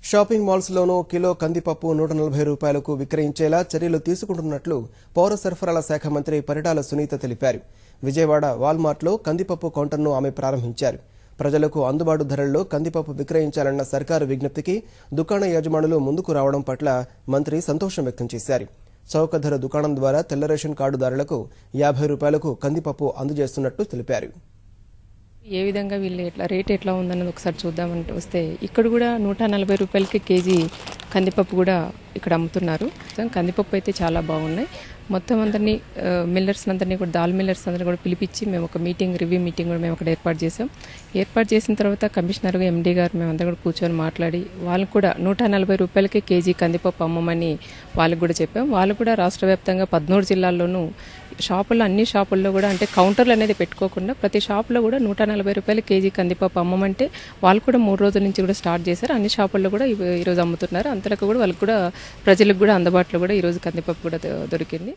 Shopping మాల్స్లోనూ kilo కందిపప్పు 140 రూపాయలకు విక్రయించేలా చర్యలు తీసుకుంటున్నట్లు పౌర సరఫరాల శాఖ మంత్రి పరిటాల సునీత తెలిపారు. విజయవాడ వాల్మార్ట్లో కందిపప్పు కౌంటర్ను ఆమె ప్రారంభించారు. ప్రజలకు అందుబాటు ధరల్లో కందిపప్పు విక్రయించాలన్న సర్కారు విజ్ఞప్తికి దుకాణ యజమానులు ముందుకు రావడం పట్ల మంత్రి సంతోషం వ్యక్తం చేశారు. చౌక ధర దుకాణం ద్వారా తెల్ల రేషన్ కార్డుదారులకు 50 రూపాయలకు కందిపప్పు అందజేస్తున్నట్లు తెలిపారు. ఏ విధంగా వీళ్ళు రేట్ ఎట్లా ఉందన్నది ఒకసారి చూద్దామంటే వస్తే ఇక్కడ కూడా 140 రూపాయలకి కేజీ కందిపప్పు కూడా ఇక్కడ అమ్ముతున్నారు. కందిపప్పు అయితే చాలా బాగున్నాయి. మొత్తం అందరినీ మిల్లర్స్ అందరినీ కూడా దాల్ మిల్లర్స్ అందరినీ కూడా పిలిపించి మేము ఒక రివ్యూ మీటింగ్ కూడా మేము అక్కడ ఏర్పాటు చేసాం. ఏర్పాటు చేసిన తర్వాత కమిషనర్ ఎండీ గారు మేమందరం కూడా కూర్చొని మాట్లాడి వాళ్ళకు కూడా 140 రూపాయలకి కేజీ కందిపప్పు అమ్మమని వాళ్ళకు కూడా చెప్పాం. వాళ్ళు కూడా రాష్ట్ర వ్యాప్తంగా 13 జిల్లాల్లోనూ షాపుల్లో అన్ని షాపుల్లో కూడా అంటే కౌంటర్లు అనేది పెట్టుకోకుండా ప్రతి షాపులో కూడా 140 రూపాయలు కేజీ కందిపప్పు అమ్మమంటే వాళ్ళు కూడా 3 రోజుల నుంచి కూడా స్టార్ట్ చేశారు. అన్ని షాపుల్లో కూడా ఈరోజు అమ్ముతున్నారు. అంతలకు కూడా వాళ్ళకి కూడా ప్రజలకు కూడా అందుబాటులో కూడా ఈరోజు కందిపప్పు కూడా దొరికింది.